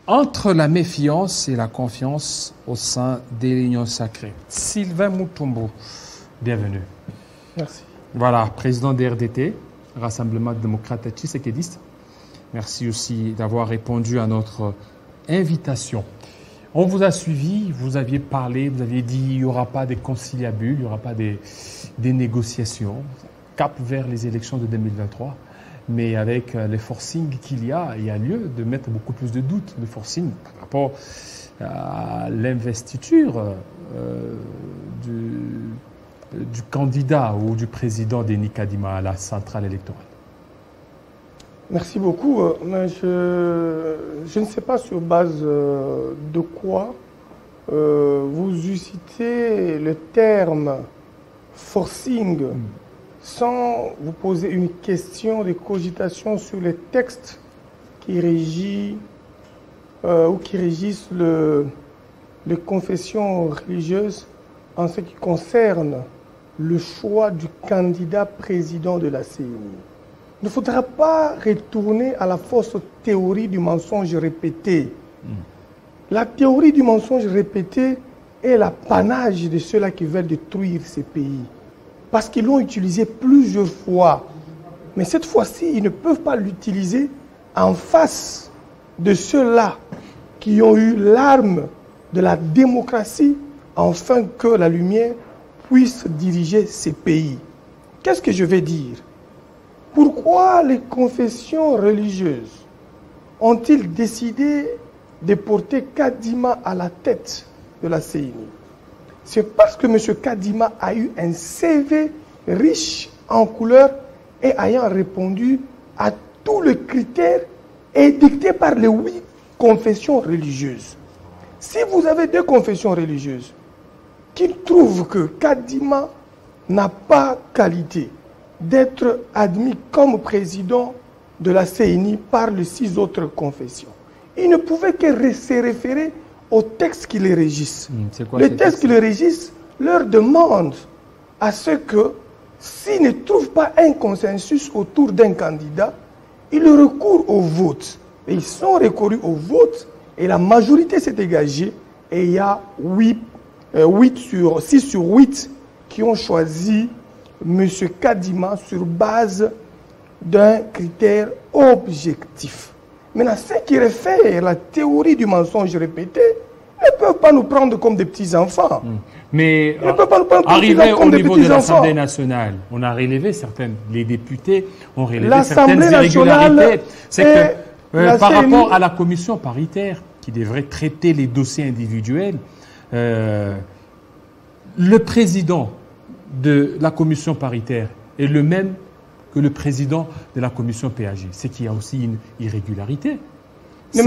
Entre la méfiance et la confiance au sein des réunions sacrées. Sylvain Moutombo, bienvenue. Merci. Voilà, président des RDT, Rassemblement démocrate tshisekédiste. Merci aussi d'avoir répondu à notre invitation. On vous a suivi, vous aviez parlé, vous aviez dit il n'y aura pas des conciliabules, il n'y aura pas des négociations. Cap vers les élections de 2023. Mais avec les forcings qu'il y a lieu de mettre beaucoup plus de doutes, de forcing par rapport à l'investiture du candidat ou du président Denis Kadima à la centrale électorale. Merci beaucoup. Mais je ne sais pas sur base de quoi vous citez le terme forcing sans vous poser une question de cogitation sur les textes qui régissent les confessions religieuses en ce qui concerne le choix du candidat président de la CENI. Il ne faudra pas retourner à la fausse théorie du mensonge répété. La théorie du mensonge répété est l'apanage de ceux-là qui veulent détruire ces pays. Parce qu'ils l'ont utilisé plusieurs fois. Mais cette fois-ci, ils ne peuvent pas l'utiliser en face de ceux-là qui ont eu l'arme de la démocratie afin que la lumière puisse diriger ces pays. Qu'est-ce que je vais dire? Pourquoi les confessions religieuses ont-ils décidé de porter Kadima à la tête de la CENI? C'est parce que M. Kadima a eu un CV riche en couleurs et ayant répondu à tous les critères édictés par les 8 confessions religieuses. Si vous avez 2 confessions religieuses qui trouvent que Kadima n'a pas qualité d'être admis comme président de la CENI par les 6 autres confessions, ils ne pouvaient que se référer aux textes qui les régissent. Les textes qui les régissent leur demandent à ce que, s'ils ne trouvent pas un consensus autour d'un candidat, ils recourent au vote. Et ils sont recourus au vote et la majorité s'est dégagée et il y a 6 sur 8 qui ont choisi M. Kadima sur base d'un critère objectif. Maintenant, ceux qui réfèrent la théorie du mensonge répété ne peuvent pas nous prendre comme des petits-enfants. Mais arrivé au niveau de l'Assemblée nationale, on a relevé les députés ont relevé certaines irrégularités. C'est que par rapport à la commission paritaire qui devrait traiter les dossiers individuels, le président de la commission paritaire est le même que le président de la commission PAG. C'est qu'il y a aussi une irrégularité. Ne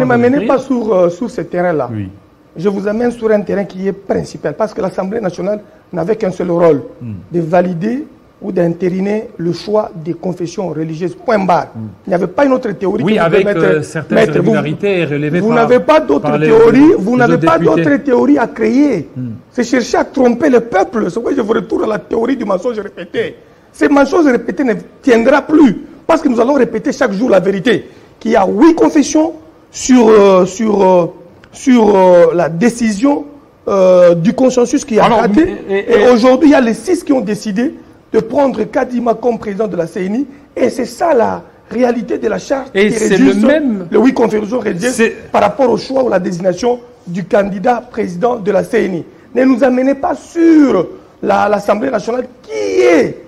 m'amenez pas sur ce terrain-là. Oui. Je vous amène sur un terrain qui est principal, parce que l'Assemblée nationale n'avait qu'un seul rôle, de valider ou d'entériner le choix des confessions religieuses. Point barre. Il n'y avait pas une autre théorie. Oui, avec certaines irrégularités relevées par... Vous n'avez pas d'autre théorie, vous n'avez pas d'autre théorie à créer. C'est chercher à tromper le peuple. C'est pourquoi je vous retourne à la théorie du mensonge répété. Ces mensonges répétés ne tiendra plus, parce que nous allons répéter chaque jour la vérité. Qu'il y a 8 confessions sur la décision du consensus qui a raté. Et aujourd'hui, il y a les 6 qui ont décidé de prendre Kadima comme président de la CENI. Et c'est ça la réalité de la charte qui régisse les 8 confessions religieuses par rapport au choix ou la désignation du candidat président de la CENI. Ne nous amenez pas sur l'Assemblée nationale qui est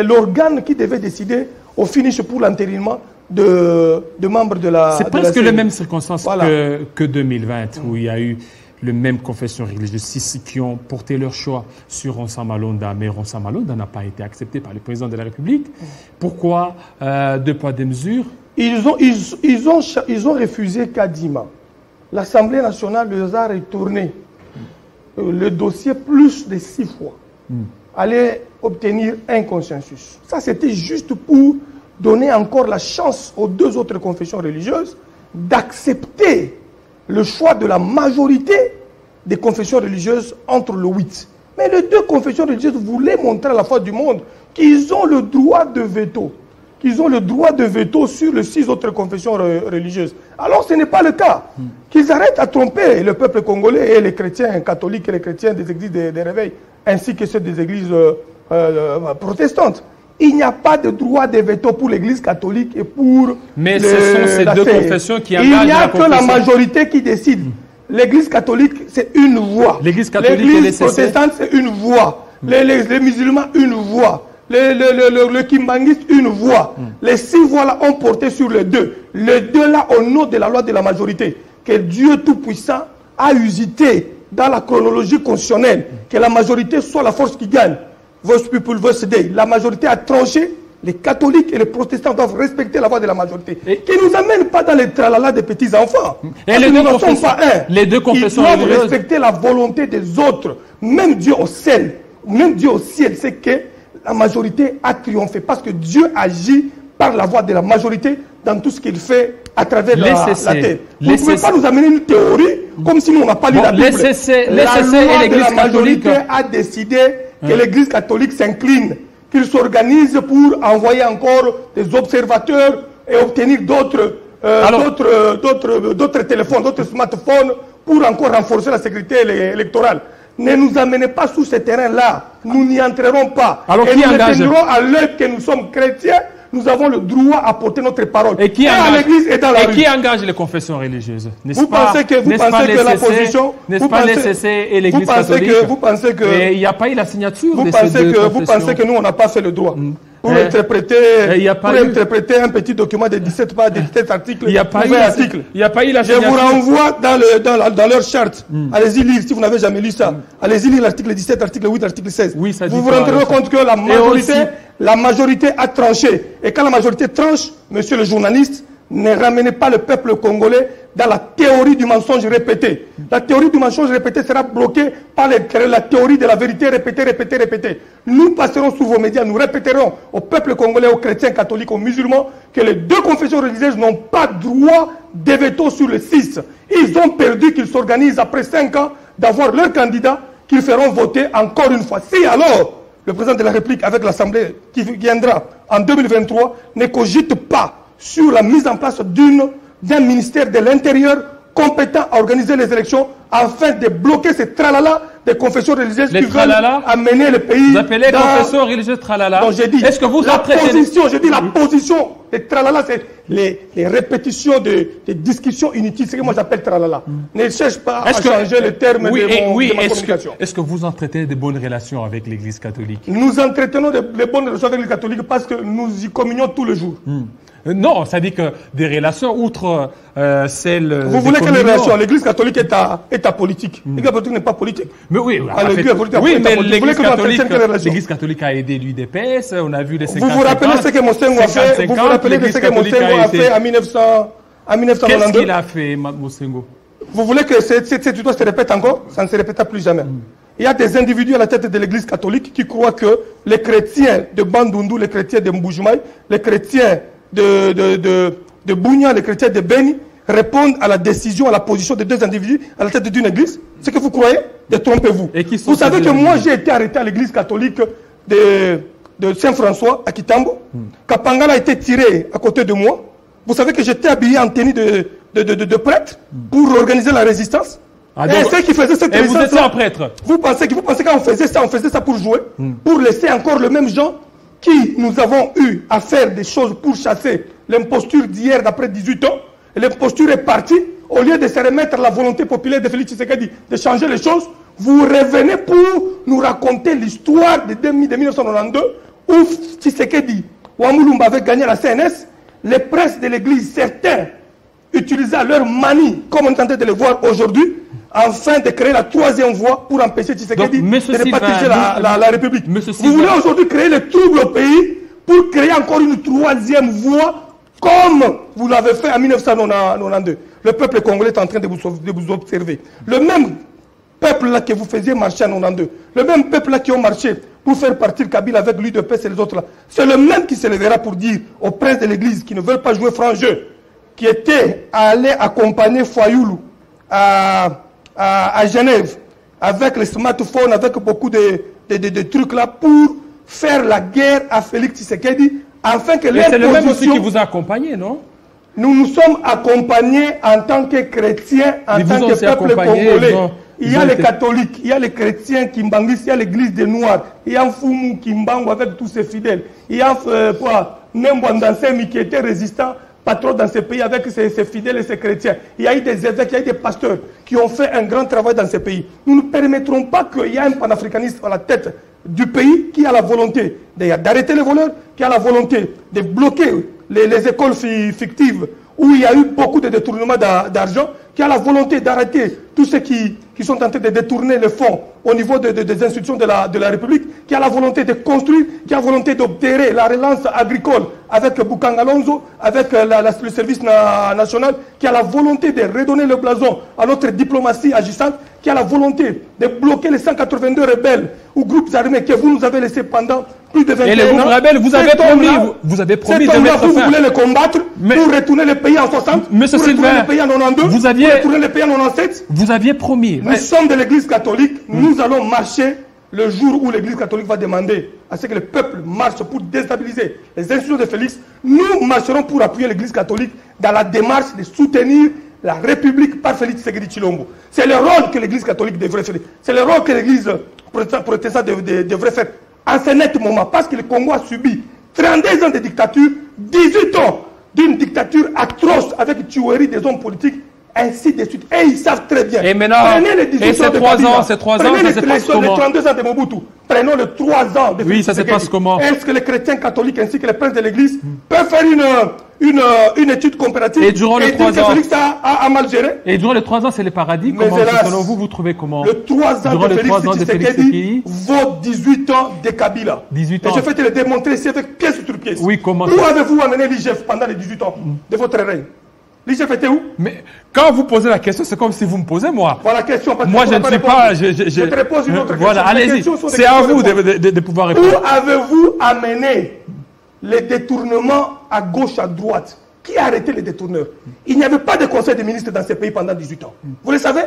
l'organe qui devait décider au finish pour l'entérinement de membres de la C'est presque les mêmes circonstances que 2020, où il y a eu les mêmes confessions religieuses, 6 qui ont porté leur choix sur Ronsa Malonda, mais Ronsa Malonda n'a pas été accepté par le président de la République. Pourquoi 2 poids, 2 mesures? Ils ont refusé Kadima. L'Assemblée nationale leur a retourné le dossier plus de 6 fois. Allait obtenir un consensus. Ça, c'était juste pour donner encore la chance aux 2 autres confessions religieuses d'accepter le choix de la majorité des confessions religieuses entre le 8. Mais les 2 confessions religieuses voulaient montrer à la face du monde qu'ils ont le droit de veto. qu'ils ont le droit de veto sur les 6 autres confessions religieuses. Alors ce n'est pas le cas. Qu'ils arrêtent à tromper le peuple congolais et les chrétiens catholiques et les chrétiens des églises des réveils, ainsi que ceux des églises protestantes. Il n'y a pas de droit de veto pour l'église catholique et pour Mais ce sont ces deux confessions qui engagent la confession. Il n'y a que la majorité qui décide. L'église catholique, c'est une voix. L'église catholique et les protestante, c'est une voix. Les musulmans, une voix. Le kimbanguiste, une voix. Les 6 voix-là ont porté sur les 2. Les 2-là, au nom de la loi de la majorité, que Dieu Tout-Puissant a usité dans la chronologie constitutionnelle, que la majorité soit la force qui gagne. Voice people, voice day. La majorité a tranché. Les catholiques et les protestants doivent respecter la voix de la majorité. Qui ne nous amène pas dans les tralala des petits-enfants. Et les deux confessions ils doivent respecter la volonté des autres. Même Dieu au ciel, c'est que la majorité a triomphé. Parce que Dieu agit par la voix de la majorité dans tout ce qu'il fait à travers la terre. Vous ne pouvez pas nous amener une théorie comme si nous n'avons pas lu la Bible. La loi de la majorité a décidé que l'église catholique s'incline, qu'il s'organise pour envoyer encore des observateurs et obtenir d'autres téléphones, d'autres smartphones pour encore renforcer la sécurité électorale. Ne nous amenez pas sur ce terrain-là. Nous n'y entrerons pas. Alors, et nous déterminerons à l'œil que nous sommes chrétiens. Nous avons le droit à porter notre parole. Et qui à l'église et dans la rue. Qui engage les confessions religieuses? Vous pensez que la position... N'est-ce pas les CC et l'église catholique? Vous pensez que... Mais il n'y a pas eu la signature de ces deux confessions. Vous pensez que nous, on n'a pas fait le droit pour interpréter un petit document de 17 pages, de 17 articles, il n'y a pas eu la signature. Je vous renvoie dans leur charte. Allez-y lire, si vous n'avez jamais lu ça. Allez-y lire l'article 17, article 8, article 16. Oui, ça dit vous vous rendrez compte que la majorité a tranché. Et quand la majorité tranche, monsieur le journaliste, ne ramenez pas le peuple congolais dans la théorie du mensonge répété. La théorie du mensonge répété sera bloquée par la théorie de la vérité répétée. Nous passerons sur vos médias, nous répéterons au peuple congolais, aux chrétiens, catholiques, aux musulmans, que les 2 confessions religieuses n'ont pas droit de veto sur le 6. Ils ont perdu, qu'ils s'organisent après 5 ans d'avoir leur candidat qu'ils feront voter encore une fois. Si alors le président de la République, avec l'Assemblée qui viendra en 2023, ne cogite pas sur la mise en place d'un ministère de l'Intérieur compétent à organiser les élections afin de bloquer ces tralala des confessions religieuses qui veulent amener le pays. Vous appelez confessions religieuses tralala? Donc j'ai dit, est-ce que vous la position des tralala, c'est les répétitions des discussions inutiles, c'est ce que moi j'appelle tralala. Ne cherche pas à changer le terme de ma communication. Est-ce que vous entretenez de bonnes relations avec l'Église catholique? Nous entretenons de bonnes relations avec l'Église catholique parce que nous y communions tous les jours. Non, ça dit que des relations outre celles. Vous voulez que les relations? L'Église catholique est à politique. L'Église catholique n'est pas politique. Mais oui, mais l'Église catholique a aidé l'UDPS. On a vu les 50. Vous vous rappelez ce que Mosengo a fait? Vous vous rappelez ce que Mosengo a fait en 1992? Qu'est-ce qu'il a fait, Mosengo? Vous voulez que cette histoire se répète encore? Ça ne se répétera plus jamais. Il y a des individus à la tête de l'Église catholique qui croient que les chrétiens de Bandundu, les chrétiens de Mbujimaï, les chrétiens de Bunia, les chrétiens de Beni, répondent à la décision, à la position de 2 individus à la tête d'une église. Ce que vous croyez, détrompez-vous. Vous savez que moi, j'ai été arrêté à l'église catholique de Saint-François, à Kitambo. Kapangala a été tiré à côté de moi. Vous savez que j'étais habillé en tenue de prêtre pour organiser la résistance. Et ceux qui faisaient cette résistance, vous étiez un prêtre. Vous pensez qu'on faisait ça pour jouer, pour laisser encore le même gens qui nous avons eu à faire des choses pour chasser l'imposture d'hier d'après 18 ans. L'imposture est partie. Au lieu de se remettre à la volonté populaire de Félix Tshisekedi de changer les choses, vous revenez pour nous raconter l'histoire de 1992 où Tshisekedi, Ouamulumba avait gagné la CNS. Les princes de l'église, certains, utilisaient leur manie, comme on est en train de le voir aujourd'hui, afin de créer la 3e voie pour empêcher Tshisekedi de ne pas diriger la République. Vous voulez aujourd'hui créer le trouble au pays pour créer encore une 3e voie comme vous l'avez fait en 1992. Le peuple congolais est en train de vous observer. Le même peuple-là que vous faisiez marcher en 92, le même peuple-là qui ont marché pour faire partir Kabila avec l'UDPS et les autres là, c'est le même qui se lèvera pour dire aux princes de l'église qui ne veulent pas jouer franc jeu, qui étaient allés accompagner Fayoulou à Genève, avec les smartphones, avec beaucoup de trucs là, pour faire la guerre à Félix Tshisekedi afin que les positions... C'est le même aussi qui vous a accompagné, non? Nous nous sommes accompagnés en tant que chrétiens, en tant que peuple congolais. Il y a les catholiques, il y a les chrétiens Kimbangis, il y a l'église des Noirs, il y a Mfumu Kimbangu avec tous ses fidèles. Il y a Nembwandansemi qui était résistant, patron dans ce pays avec ses fidèles et ses chrétiens. Il y a eu des évêques, il y a eu des pasteurs qui ont fait un grand travail dans ce pays. Nous ne permettrons pas qu'il y ait un panafricaniste à la tête du pays qui a la volonté d'arrêter les voleurs, qui a la volonté de bloquer les écoles fictives où il y a eu beaucoup de détournements d'argent, qui a la volonté d'arrêter tous ceux qui sont en train de détourner les fonds au niveau des institutions de la République, qui a la volonté de construire, qui a la volonté d'obtenir la relance agricole avec Bukanga Alonso, avec le service national, qui a la volonté de redonner le blason à notre diplomatie agissante, qui a la volonté de bloquer les 182 rebelles ou groupes armés que vous nous avez laissés pendant plus de 21 ans. Et les groupes rebelles, vous avez promis de mettre fin. Vous voulez les combattre pour retourner le pays en 60, Monsieur pour retourner Sylvain, le pays en 92, pour retourner le pays en 97. Vous aviez promis. Nous sommes de l'église catholique, nous allons marcher le jour où l'église catholique va demander à ce que le peuple marche pour déstabiliser les institutions de Félix. Nous marcherons pour appuyer l'église catholique dans la démarche de soutenir la République par Félix Tshisekedi Tshilombo. C'est le rôle que l'église catholique devrait faire. C'est le rôle que l'église protestante devrait faire en ce net moment. Parce que le Congo a subi 32 ans de dictature, 18 ans d'une dictature atroce avec tuerie des hommes politiques, ainsi de suite. Et ils savent très bien. Et maintenant, et ces 3 ans, ça se passe comment? Les 32 ans de Mobutu. Prenons les 3 ans de Félix. Oui, ça se passe comment? Est-ce que les chrétiens catholiques ainsi que les princes de l'église peuvent faire une étude comparative et durant les 3 ans, Félix a mal géré? Et durant les 3 ans, c'est le paradis. Mais comment, hélas, selon vous, vous trouvez comment? Le 3 ans de Félix Tshisekedi vaut 18 ans de Kabila. 18 ans. Et je vais te le démontrer ici avec pièce sur pièce. Oui, comment? Où avez-vous amené l'IGF pendant les 18 ans de votre règne? L'IGF était où? Mais quand vous posez la question, c'est comme si vous me posez moi. Voilà la question. Moi, je ne suis pas. Je te repose une autre question. Voilà, allez-y. C'est à vous de pouvoir répondre. Où avez-vous amené les détournements à gauche, à droite? Qui a arrêté les détourneurs? Il n'y avait pas de conseil des ministres dans ces pays pendant 18 ans. Vous le savez?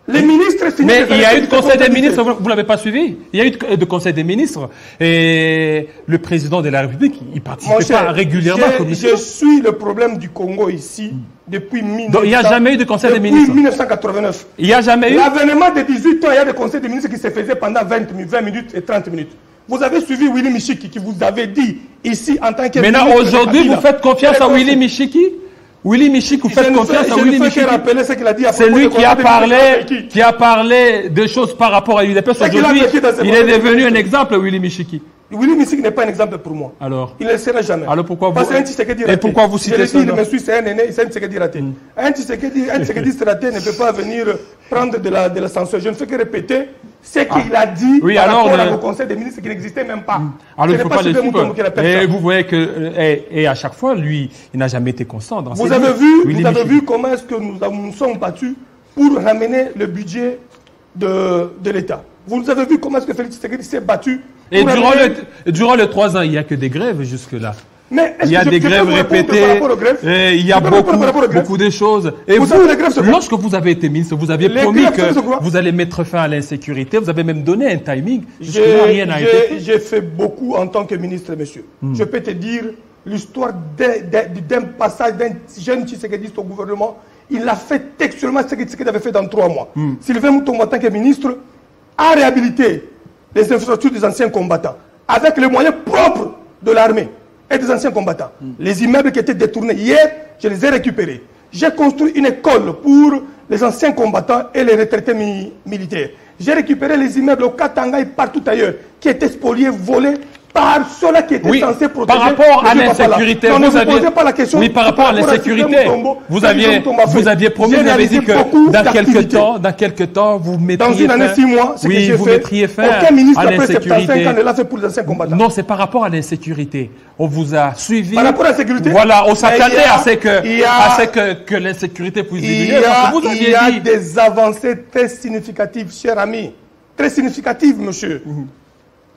Les ministres... Mais il y a eu de conseil des ministres, vous ne l'avez pas suivi? Il y a eu de conseil des ministres et le président de la République, il participait pas régulièrement. Je suis le problème du Congo ici depuis 1989. Donc il n'y a jamais eu de conseil des ministres? Depuis 1989. Il n'y a jamais eu? L'avènement de 18 ans, il y a des conseils des ministres qui se faisaient pendant 20 minutes et 30 minutes. Vous avez suivi Willy Michiki qui vous avait dit ici en tant que... Maintenant, aujourd'hui, vous faites confiance à Willy Michiki? Willy Michiki, vous faites confiance à Willy Michiki? C'est lui qui a parlé de choses par rapport à l'UDPS aujourd'hui. Il est devenu un exemple, Willy Michiki. Willy Michiki n'est pas un exemple pour moi. Alors? Il ne le sera jamais. Alors pourquoi vous... Et pourquoi vous citez ça? Je le dis, c'est un aîné, c'est un Tshisekedi raté. Un Tshisekedi raté ne peut pas venir prendre de la censure. Je ne fais que répéter ce qu'il a dit par rapport au conseil des ministres qui n'existait même pas. Alors il ne faut pas le suivre. Et vous voyez que, et à chaque fois, lui, il n'a jamais été constant dans Vous avez vu comment est-ce que nous sommes battus pour ramener le budget de l'État. Vous avez vu comment est-ce que Félix Tshisekedi s'est battu. Et durant les 3 ans, il n'y a que des grèves jusque-là. Mais il y a des grèves répétées, et il y a beaucoup de choses. Et vous, lorsque vous avez été ministre, vous aviez promis que vous allez mettre fin à l'insécurité, vous avez même donné un timing. Rien n'a été. J'ai fait beaucoup en tant que ministre, monsieur. Je peux te dire l'histoire d'un passage d'un jeune Tshisekedi au gouvernement. Il a fait textuellement ce que Tshisekedi avait fait dans 3 mois. Sylvain Moutongo, en tant que ministre, a réhabilité les infrastructures des anciens combattants avec les moyens propres de l'armée et des anciens combattants. Les immeubles qui étaient détournés hier, je les ai récupérés. J'ai construit une école pour les anciens combattants et les retraités militaires. J'ai récupéré les immeubles au Katanga et partout ailleurs qui étaient spoliés, volés par ceux-là qui étaient censés protéger. Par rapport à l'insécurité, par rapport à l'insécurité, vous aviez promis, vous avez dit que dans quelques temps, vous mettriez fin. Dans une année, 6 mois, c'est que j'ai fait. Mettriez fin aucun ministre à après 75 ans l'insécurité. ne l'a fait pour les anciens combattants. Non, c'est par rapport à l'insécurité. On vous a suivi. Par rapport à l'insécurité. Voilà, on s'attendait à ce que l'insécurité puisse diminuer. Il y a des avancées très significatives, cher ami. Très significatives, monsieur.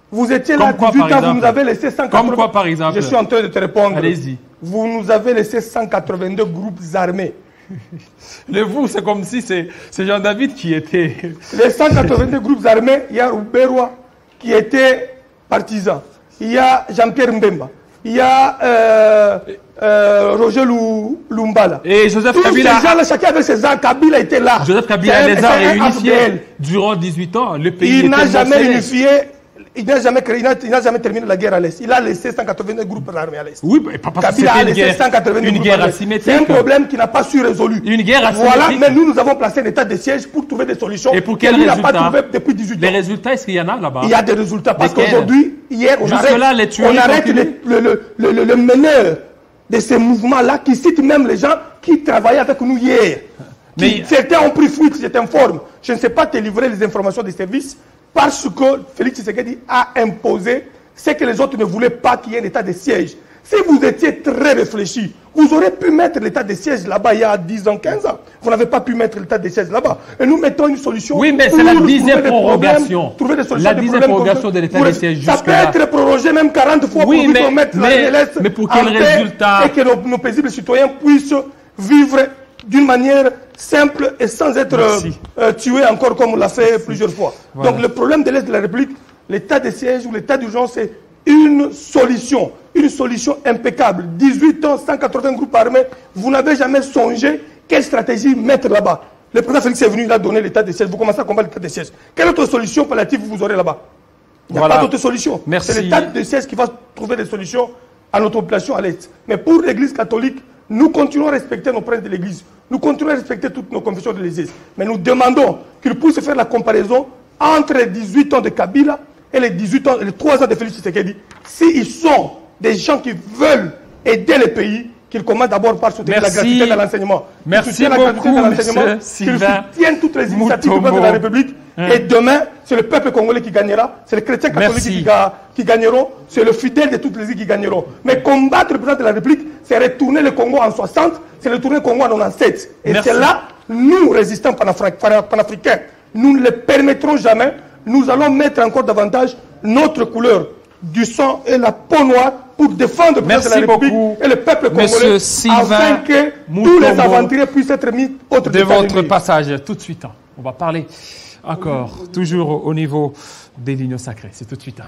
Vous étiez là 18 ans, vous nous avez laissé 180... Comme quoi, par exemple? Je suis en train de te répondre. Allez-y. Vous nous avez laissé 182 groupes armés. Le vous, c'est comme si c'est Jean-David qui était... Les 182 groupes armés, il y a Rouberwa qui était partisan. Il y a Jean-Pierre Mbemba. il y a Roger Lumbala. Et Joseph Tous Kabila. ces gens-là, chacun avec ses armes, Kabila était là. Joseph Kabila les a réunifiés durant 18 ans. Le pays il n'a jamais unifié. Il n'a jamais terminé la guerre à l'Est. Il a laissé 182 groupes armés à l'Est. Oui, parce que c'était une guerre asymétrique. C'est un problème qui n'a pas su résolu. Une guerre asymétrique. Voilà, mais nous avons placé un état de siège pour trouver des solutions. Et pour quel résultat? Il n'a pas trouvé depuis 18 ans. Les résultats, est-ce qu'il y en a là-bas? Il y a des résultats. Parce qu'aujourd'hui, hier, on arrête le meneur de ces mouvements-là qui cite même les gens qui travaillaient avec nous hier. Certains ont pris fuite, je t'informe. Je ne sais pas te livrer les informations des services. Parce que Félix Tshisekedi a imposé ce que les autres ne voulaient pas qu'il y ait un état de siège. Si vous étiez très réfléchi, vous aurez pu mettre l'état de siège là-bas il y a 10 ans, 15 ans. Vous n'avez pas pu mettre l'état de siège là-bas. Et nous mettons une solution. Oui, mais c'est la 10e prorogation. Trouver des solutions. La 10e prorogation de l'état de siège. Ça peut être prorogé même 40 fois pour nous mettre la jeunesse mais pour quel résultat? Et que nos paisibles citoyens puissent vivre d'une manière simple et sans être tués encore comme on l'a fait plusieurs fois. Voilà. Donc le problème de l'Est de la République, l'état de siège ou l'état d'urgence, c'est une solution impeccable. 18 ans, 180 groupes armés, vous n'avez jamais songé quelle stratégie mettre là-bas. Le président Félix est venu, il a donné l'état de siège, vous commencez à combattre l'état de siège. Quelle autre solution palliative vous aurez là-bas? Il n'y a pas d'autre solution. C'est l'état de siège qui va trouver des solutions à notre population à l'Est. Mais pour l'Église catholique, nous continuons à respecter nos princes de l'Église. Nous continuons à respecter toutes nos confessions de l'Église. Mais nous demandons qu'ils puissent faire la comparaison entre les 18 ans de Kabila et les 3 ans de Félix Tshisekedi. S'ils sont des gens qui veulent aider le pays, qu'ils commencent d'abord par soutenir la gratuité de l'enseignement. Merci beaucoup, M. Sylvain. Qu'ils soutiennent toutes les initiatives du président de la République. Et demain, c'est le peuple congolais qui gagnera, c'est les chrétiens catholiques qui gagneront, c'est le fidèle de toutes les îles qui gagneront. Mais combattre le président de la République, c'est retourner le Congo en 60, c'est retourner le Congo en 97. Et c'est là, nous, résistants panafricains, nous ne le permettrons jamais. Nous allons mettre encore davantage notre couleur du sang et la peau noire pour défendre le président de la République et le peuple congolais, afin que tous les aventuriers puissent être mis autre de votre passage. Tout de suite, on va parler encore, toujours au niveau des lignes sacrées. C'est tout de suite.